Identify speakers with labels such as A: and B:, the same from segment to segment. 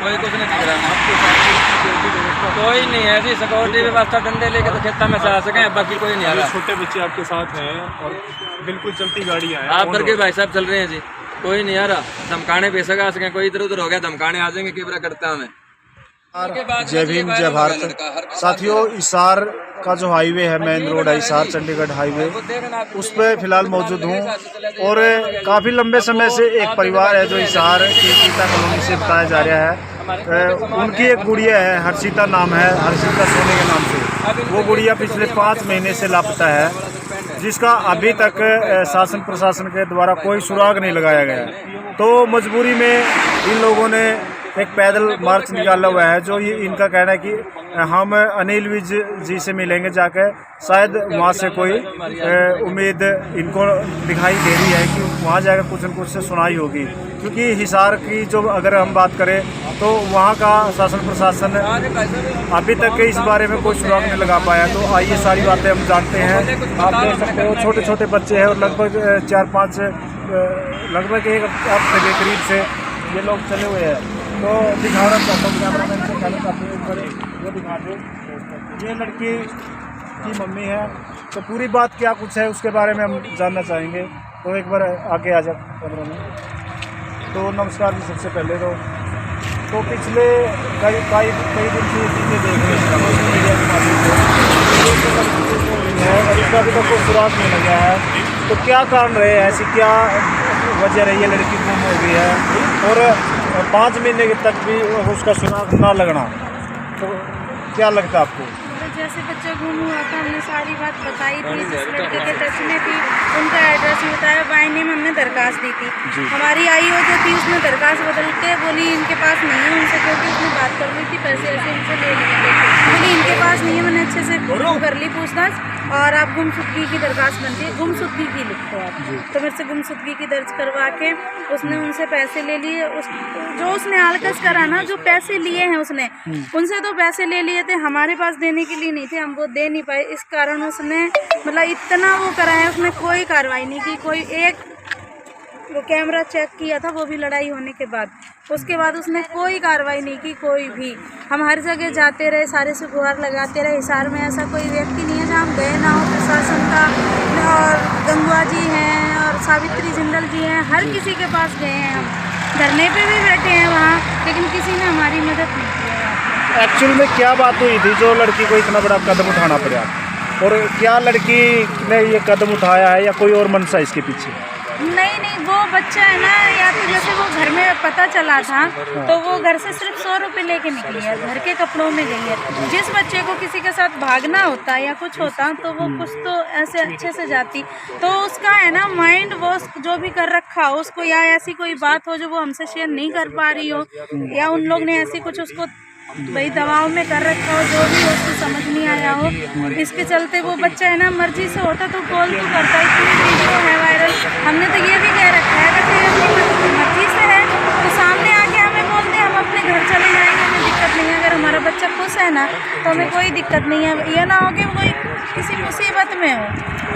A: कोई कुछ नहीं दिख रहा, कोई नहीं है ऐसी सिक्योरिटी व्यवस्था, डंडे लेके तो खेता में से आ सके, बाकी कोई नहीं आ रहा।
B: छोटे बच्चे आपके साथ हैं और बिल्कुल चलती गाड़ियाँ हैं,
A: आप करके भाई साहब चल रहे हैं जी, कोई नहीं आ रहा। धमकाने बेशक आ सके, कोई इधर उधर हो गया धमकाने आ जाएंगे, कैमरा करता हमें।
C: जय भीम जय भारत साथियों, हिसार का जो हाईवे है, मेन रोड है हिसार चंडीगढ़ हाईवे, उस पर फिलहाल मौजूद हूँ। और काफ़ी लंबे समय से एक परिवार है जो हिसार की सीता कॉलोनी से बताया जा रहा है, उनकी एक गुड़िया है, हर्षिता नाम है, हर्षिता सोने के नाम से। वो गुड़िया पिछले 5 महीने से लापता है, जिसका अभी तक शासन प्रशासन के द्वारा कोई सुराग नहीं लगाया गया। तो मजबूरी में इन लोगों ने एक पैदल मार्च निकाला हुआ है, जो ये इनका कहना है कि हम अनिल विज जी से मिलेंगे जाकर, शायद वहाँ से कोई उम्मीद इनको दिखाई दे रही है कि वहाँ जाकर कुछ न कुछ से सुनाई होगी। क्योंकि हिसार की जो अगर हम बात करें तो वहाँ का शासन प्रशासन अभी तक इस बारे में कोई सुराग नहीं लगा पाया। तो आइए सारी बातें हम जानते हैं। आप देख सकते हो छोटे छोटे बच्चे हैं और लगभग 4-5 लगभग एक हफ्ते के करीब से ये लोग चले हुए हैं। तो दिखाना चाहता हूँ, कैमरा मैन से कहना चाहते हैं वो दिखा दो। ये लड़की की मम्मी है, तो पूरी बात क्या कुछ है उसके बारे में हम जानना चाहेंगे। तो एक बार आगे आ जाओ कैमरा मैन। तो नमस्कार जी, सबसे पहले तो पिछले कई दिन से चीज़ें देख रहे हैं सोशल मीडिया के माध्यम से, और इसका अभी तक कोई सुराग नहीं लगा है। तो क्या कारण रहे, ऐसी क्या वजह रही है लड़की गुम हो गई है और 5 महीने तक भी उसका सुराग ना लगना? तो क्या लगता है आपको?
D: जैसे बच्चा गुम हुआ था, हमने सारी बात बताई थी, जिस लड़के के टच में थी उनका एड्रेस बताया, बाइने में हमने दरखास्त दी थी। हमारी आईओ जो थी उसने दरखास्त बदल के बोली इनके पास नहीं है उनसे, क्योंकि उसने बात कर ली थी, पैसे ऐसे उनसे ले लिए थे, बोली इनके पास नहीं है। मैंने अच्छे से कर ली पूछताछ, और आप गुमशुदगी की दरखास्त बनती है, गुमशुदगी की लिखो आप। तो मेरे से गुमशुदगी की दर्ज करवा के उसने उनसे पैसे ले लिए। जो उसने आलकस करा ना, जो पैसे लिए हैं उसने, उनसे तो पैसे ले लिए थे, हमारे पास देने के लिए नहीं थे, हम वो दे नहीं पाए। इस कारण उसने मतलब इतना वो करा है, उसने कोई कार्रवाई नहीं की। कोई एक वो कैमरा चेक किया था, वो भी लड़ाई होने के बाद, उसके बाद उसने कोई कार्रवाई नहीं की कोई भी। हम हर जगह जाते रहे, सारे से गुहार लगाते रहे। हिसार में ऐसा कोई व्यक्ति नहीं है जहाँ हम गए ना हो, प्रशासन का, और गंगवा जी हैं और सावित्री जिंदल जी हैं, हर किसी के पास गए हैं। हम धरने पे भी बैठे हैं वहाँ, लेकिन किसी ने हमारी मदद नहीं की है।
C: एक्चुअल में क्या बात हुई थी जो लड़की को इतना बड़ा कदम उठाना पड़ा, और क्या लड़की ने ये कदम उठाया है या कोई और मंशा इसके पीछे?
D: नहीं, वो बच्चा है ना, या तो जैसे वो घर में पता चला था तो वो घर से सिर्फ 100 रुपये लेके निकली है, घर के कपड़ों में गई है। जिस बच्चे को किसी के साथ भागना होता या कुछ होता तो वो कुछ तो ऐसे अच्छे से जाती। तो उसका है ना माइंड वॉश जो भी कर रखा हो उसको, या ऐसी कोई बात हो जो वो हमसे शेयर नहीं कर पा रही हो, या उन लोग ने ऐसी कुछ उसको भाई दबाव में कर रखा हो, जो भी उसको समझ नहीं आया हो, इसके चलते वो बच्चा है ना मर्जी से होता तो कॉल तो करता है। इतनी वीडियो है वायरल, हमने तो ये भी कह रखा है कि अपनी मर्जी से है तो सामने आके हमें बोलते हैं, हम अपने घर चले जाएंगे, हमें दिक्कत नहीं है। अगर हमारा बच्चा खुश है ना तो हमें कोई दिक्कत नहीं है। ये ना हो कि कोई किसी मुसीबत में हो।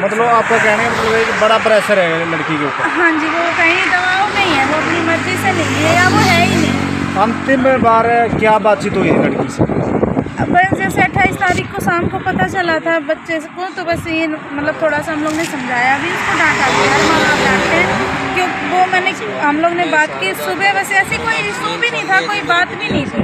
C: मतलब आपका कहने का मतलब एक बड़ा प्रेशर है लड़की के ऊपर?
D: हाँ जी, वो कहीं दबाव नहीं है, वो अपनी मर्जी से नहीं है, या वो है ही नहीं।
C: अंतिम बार क्या बातचीत हुई लड़की से?
D: बस जैसे 28 तारीख को शाम को पता चला था बच्चे को, तो बस ये मतलब थोड़ा सा हम लोग ने समझाया भी, उसको डांटा भी, हर माँ बाप डांटते हैं क्यों। वो हम लोग ने बात की सुबह, बस ऐसी कोई इशू भी नहीं था, कोई बात भी नहीं थी।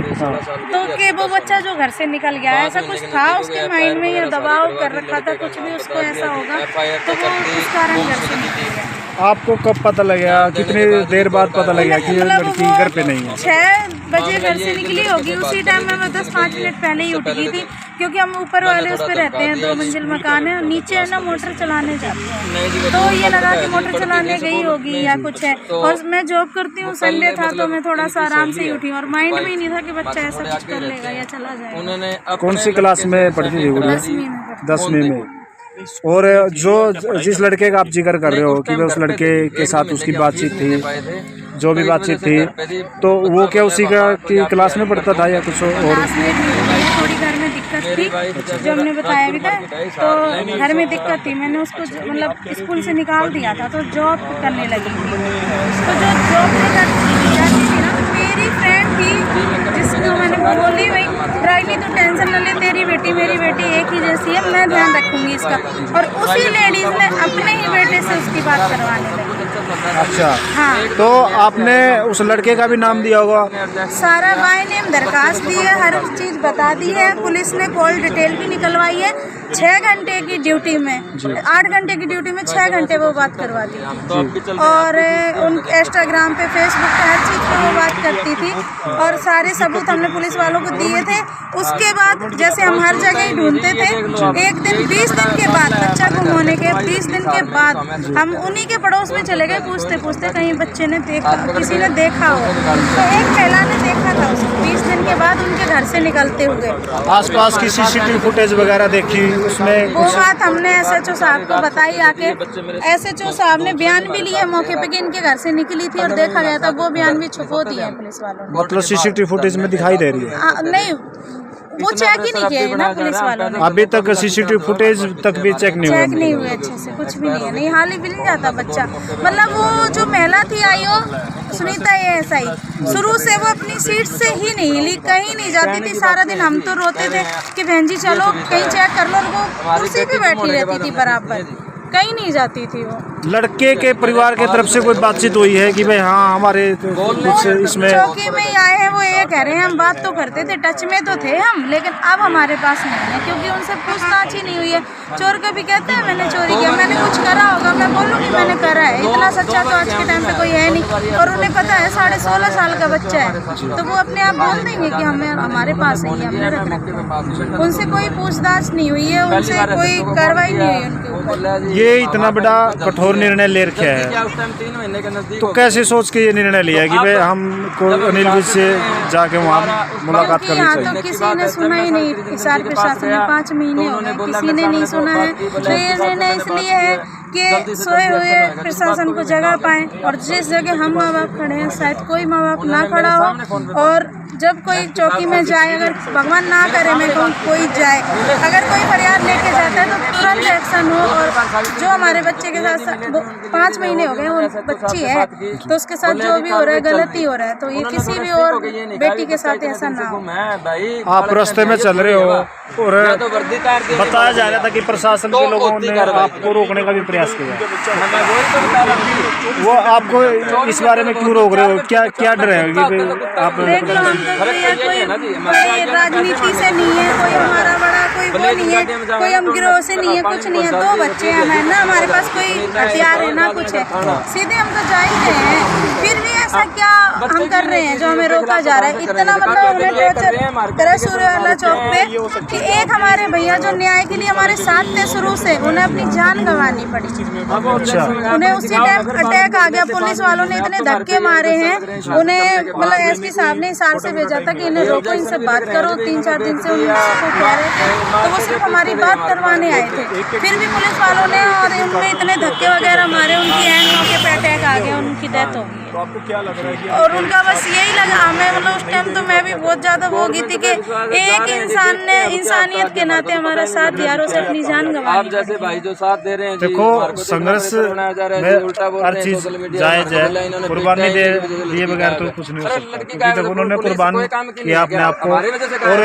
D: तो कि वो बच्चा जो घर से निकल गया, ऐसा कुछ था उसके माइंड में, या दबाव कर रखा था कुछ भी उसको ऐसा होगा, तो वो उस कारण घर से निकल गया।
C: आपको कब पता लगा, कितनी देर बाद पता लगा कि ये लड़की घर पे नहीं है?
D: 6 बजे घर से निकली होगी, उसी टाइम में मैं 10-5 मिनट पहले ही उठ गई थी, क्योंकि हम ऊपर वाले उस पर रहते हैं, 2 मंजिल मकान है, नीचे है ना मोटर चलाने जाते हैं। तो ये लगा कि मोटर चलाने गई होगी या कुछ है। और मैं जॉब करती हूँ, संडे था तो मैं थोड़ा सा आराम से ही उठी, और माइंड में ही नहीं था कि बच्चा ऐसा कुछ कर लेगा या चला जाएगा।
C: कौन सी क्लास में पढ़ती थी? 10वीं में। और जो जिस लड़के का आप जिक्र कर रहे हो कि उस लड़के के साथ उसकी बातचीत थी, जो भी बातचीत थी, तो वो क्या उसी का की क्लास में पढ़ता था या कुछ और?
D: थोड़ी घर में दिक्कत थी, जो हमने बताया भी था, तो घर में दिक्कत थी, मैंने उसको मतलब स्कूल से निकाल दिया था, तो जॉब करने लगी थी। तो जो जॉब जाती थी ना, तो मेरी फ्रेंड थी लेडीज का, और उसी लेडीज ने अपने ही बेटे से उसकी बात करवाने लगी।
C: अच्छा,
D: हाँ,
C: तो आपने उस लड़के का भी नाम दिया होगा?
D: सारा बाय नेम दरखास्त दी है, हर चीज़ बता दी है, पुलिस ने कॉल डिटेल भी निकलवाई है। 6 घंटे की ड्यूटी में, 8 घंटे की ड्यूटी में 6 घंटे वो बात करवाती थी, और उन इंस्टाग्राम पे, फेसबुक पे, हर चीज़ पे वो बात करती थी, और सारे सबूत हमने पुलिस वालों को दिए थे। उसके बाद जैसे हम हर जगह ही ढूंढते थे, एक दिन 20 दिन के बाद, बच्चा गुम होने के 20 दिन के बाद हम उन्हीं के पड़ोस में चले गए, पूछते पूछते कहीं बच्चे ने देखा, किसी ने देखा हो, तो एक महिला ने देखा था उसको 20 दिन के बाद उनके घर से निकलते हुए।
C: आसपास की CCTV फुटेज वगैरह देखी, उसमें
D: वो बात हमने SHO साहब को बताई आके। SHO साहब ने बयान भी लिए मौके पे कि इनके घर से निकली थी और देखा गया था, वो बयान भी छुपो दिया है पुलिस वालों ने।
C: मतलब CCTV फुटेज में दिखाई दे रही है?
D: नहीं, वो चेक ही नहीं किया है ना पुलिस वालों ने।
C: अभी तक CCTV फुटेज तक भी चेक नहीं
D: चेक नहीं हुए अच्छे से, कुछ भी नहीं है, नहीं हाल ही भी नहीं जाता बच्चा। मतलब वो जो महिला थी आईओ सुनीता ASI, शुरू से वो अपनी सीट से ही नहीं हिली, कहीं नहीं जाती थी। सारा दिन हम तो रोते थे कि बहन जी चलो कहीं चेक कर लो, और वो कुर्सी पे बैठी रहती थी बराबर, कहीं नहीं जाती थी वो।
C: लड़के के परिवार की तरफ से कोई बातचीत हुई है कि भाई हाँ हमारे कुछ इसमें?
D: चौकी में ही आए हैं, वो ये कह रहे हैं हम बात तो करते थे, टच में तो थे हम, लेकिन अब हमारे पास नहीं है, क्योंकि उनसे पूछताछ ही नहीं हुई है। चोर कभी कहते हैं मैंने चोरी किया, मैंने कुछ करा होगा, मैं बोलूँगी मैंने करा है, इतना सच्चा तो आज के टाइम पे कोई है नहीं। और उन्हें पता है 16.5 साल का बच्चा है, तो वो अपने आप बोल देंगे कि हमें हमारे पास है, हमने रख रखा। उनसे कोई पूछताछ नहीं हुई है, उनसे कोई कार्रवाई नहीं हुई उनके ऊपर।
C: ये इतना बड़ा कठोर निर्णय ले रखा है, तो कैसे सोच के ये निर्णय लिया कि भाई हमको अनिल विज से जाके वहाँ मुलाकात करनी
D: यहाँ
C: चाहिए?
D: तो किसी ने सुना ही नहीं, हिसार प्रशासन ने 5 महीने हो गए, किसी ने नहीं सुना है। तो ये निर्णय इसलिए है कि सोए हुए प्रशासन को जगह पाएं, और जिस जगह हम माँ बाप खड़े हैं शायद कोई माँ बाप ना खड़ा हो, और जब कोई चौकी में जाए, अगर भगवान ना करे मैं कहूँ कोई जाए, अगर कोई फरियाद लेके जाता है तो तुरंत एक्शन हो। और जो हमारे बच्चे के साथ 5 महीने हो गए, वो बच्ची है तो उसके साथ जो भी हो रहा है गलत ही हो रहा है, तो ये किसी भी और बेटी के साथ ऐसा ना हो।
C: आप रास्ते में चल रहे हो और बताया जा रहा था कि प्रशासन के लोगों ने आपको रोकने का भी प्रयास किया, वो आपको इस बारे में क्यों रोक रहे हो? क्या डर है कि आप?
D: देख लो, हम तो कोई राजनीति से नहीं है, कोई हमारा बड़ा कोई वो नहीं है, कोई हम गिरोह से नहीं है, कुछ नहीं है। 2 बच्चे हैं, है ना, हमारे पास कोई हथियार है ना कुछ है, सीधे हम तो जा ही रहे हैं। फिर भी ऐसा क्या हम कर रहे हैं जो हमें रोका जा रहा है? इतना मतलब उन्हें टॉर्चर करा सूर्यवाला चौक पे कि एक हमारे भैया जो न्याय के लिए हमारे साथ थे शुरू से, उन्हें अपनी जान गंवानी पड़ी। उन्हें उसी टाइम अटैक आ गया, पुलिस वालों ने इतने धक्के मारे हैं उन्हें, मतलब SP साहब ने हिसार से भेजा था कि इन्हें रोको, इनसे बात करो। 3-4 दिन से उनको कह रहे थे, तो वो सिर्फ हमारी बात करवाने आए थे। फिर भी पुलिस वालों ने और उनमें इतने धक्के वगैरह मारे, उनकी एंड मौके पे अटैक आ गया, उनकी डेथ हो गई।
B: तो आपको क्या लग रहा है कि
D: और उनका बस यही लगा हमें, मतलब उस टाइम तो मैं भी बहुत ज़्यादा वो हो गई थी कि एक इंसान ने इंसानियत के नाते हमारा साथ दिया और उसे अपनी जान गंवाई।
A: आप जैसे भाई जो साथ दे रहे हैं,
C: देखो संघर्ष में हर चीज जायज है, कुर्बानी दे दिए बगैर तो कुछ नहीं हो सकता, क्योंकि जब उन्होंने कुर्बान किया अपने आप को, और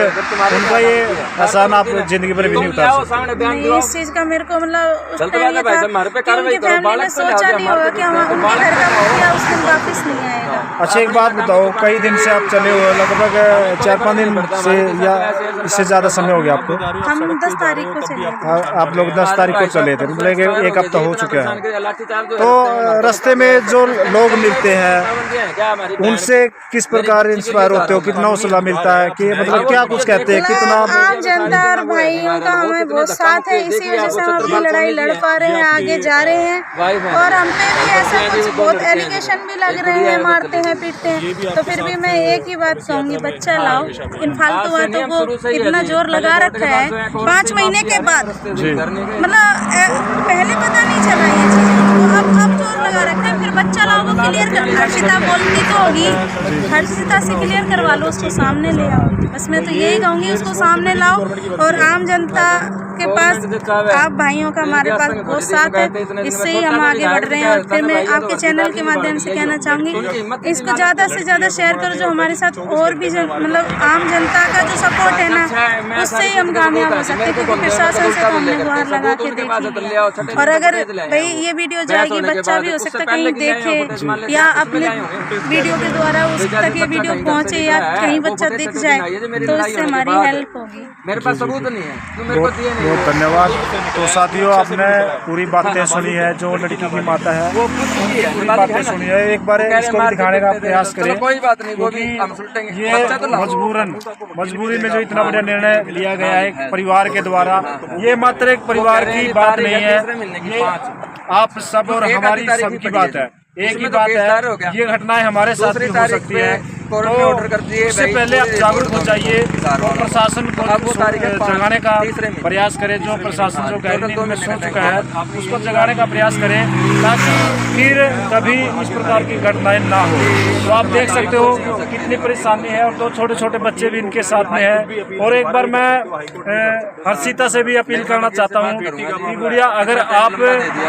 C: उनका ये एहसान आप जिंदगी भर भी नहीं उतार सकते।
D: इस चीज़ का मेरे को मतलब उस टाइम ये था कि उनकी फैमिली ने सोचा नहीं होगा कि हम उनके घर का मुखिया उस दिन वापस नहीं आएगा।
C: अच्छा एक बात बताओ, कई दिन से आप चले हो, लगभग 4-5 दिन से या इससे ज़्यादा समय हो गया आपको?
D: हम 10 तारीख को चले थे।
C: आप लोग 10 तारीख को चले थे, मतलब 1 हफ्ता हो चुका है। तो रास्ते में जो लोग मिलते हैं उनसे किस प्रकार इंस्पायर होते हो? कितना हौसला मिलता है कि मतलब क्या कुछ कहते हैं? कितना
D: आम जनता और भाइयों का हमें बहुत साथ है, इसी वजह से हम अपनी लड़ाई लड़ पा रहे हैं, आगे जा रहे हैं। और हम पे भी ऐसा कुछ बहुत एलिगेशन भी लग रहे हैं, मारते हैं पीटते हैं, तो फिर भी मैं एक ही बात कहूँगी, बच्चा लाओ। इन फालतू बातों को इतना जोर लगा रखा है 5 महीने के बाद, मतलब पहले पता नहीं चला ये चीज़, तो अब जोर लगा रखा है। फिर बच्चा लाओ वो क्लियर कर, हर्षिता बोलती तो होगी, हर्षिता से क्लियर करवा लो, उसको सामने ले आओ। बस मैं तो यही कहूँगी, उसको सामने लाओ और आम जनता आपके पास, आप भाइयों का हमारे पास बहुत साथ है, इससे ही हम आगे बढ़ रहे हैं। और फिर मैं आपके चैनल के माध्यम से कहना चाहूँगी, इसको ज़्यादा से ज़्यादा शेयर करो, जो हमारे साथ और भी मतलब आम जनता का जो सपोर्ट है ना, उससे ही हम कामयाब हो सकते हैं, क्योंकि प्रशासन से तो हमने गुहार लगा के देखी। और अगर भाई ये वीडियो जाएगी, बच्चा भी हो सकता है कहीं देखे या अपने वीडियो के द्वारा उस तक ये वीडियो पहुँचे या कहीं बच्चा दिख जाए, तो इससे हमारी हेल्प होगी।
A: मेरे पास सबूत नहीं है,
C: बहुत बहुत धन्यवाद। तो साथियों, आपने पूरी बातें सुनी है, जो लड़की की माता है पूरी बातें सुनी है। एक बार इसको भी दिखाने का प्रयास करें,
A: कोई बात नहीं, वो भी हम सुलटेंगे।
C: ये मजबूरी में जो इतना बड़ा निर्णय लिया गया है परिवार के द्वारा, ये मात्र एक परिवार की बात नहीं है, ये आप सब और हमारी सबकी बात है, एक ही बात है। ये घटनाएं हमारे साथ भी हो सकती है, तो उससे पहले आप जागरूक हो जाइए और प्रशासन को जगाने का प्रयास करें। जो प्रशासन जो गहरी नींद में सो चुका है उसको जगाने का प्रयास करें, ताकि फिर कभी इस प्रकार की घटनाएं ना हो। तो आप देख सकते हो कितनी परेशानी है, और दो छोटे छोटे बच्चे भी इनके साथ में है। और एक बार मैं हर्षिता से भी अपील करना चाहता हूँ कि गुड़िया, अगर आप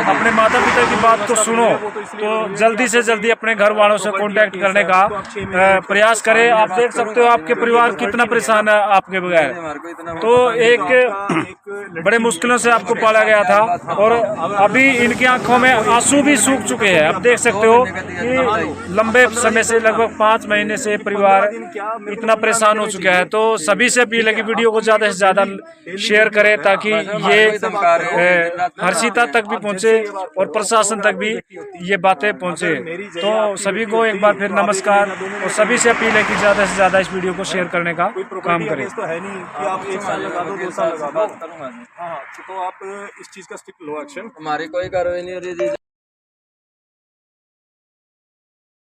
C: अपने माता पिता की बात को सुनो तो जल्दी से जल्दी अपने घर वालों से कांटेक्ट करने का प्रयास करें। आप देख सकते हो आपके परिवार कितना परेशान है आपके बगैर। तो एक बड़े मुश्किलों से आपको पाला गया था, और अभी इनकी आंखों में आंसू भी सूख चुके हैं। आप देख सकते हो कि लंबे समय से, लगभग 5 महीने से परिवार इतना परेशान हो चुका है। तो सभी से अपील है कि वीडियो को ज़्यादा से ज़्यादा शेयर करें, ताकि ये हर्षिता तक भी पहुँचे और प्रशासन तक भी ये बातें पहुँचे। तो सभी को एक बार फिर नमस्कार, और सभी से अपील है कि ज़्यादा से ज़्यादा इस वीडियो को शेयर करने का काम करें।
B: तो है नहीं कि आप 1 साल लगा दो, 2 साल लगा दो। हाँ, तो आप इस चीज़ का स्ट्रिक्ट लो एक्शन।
A: हमारी कोई कार्रवाई नहीं हो रही।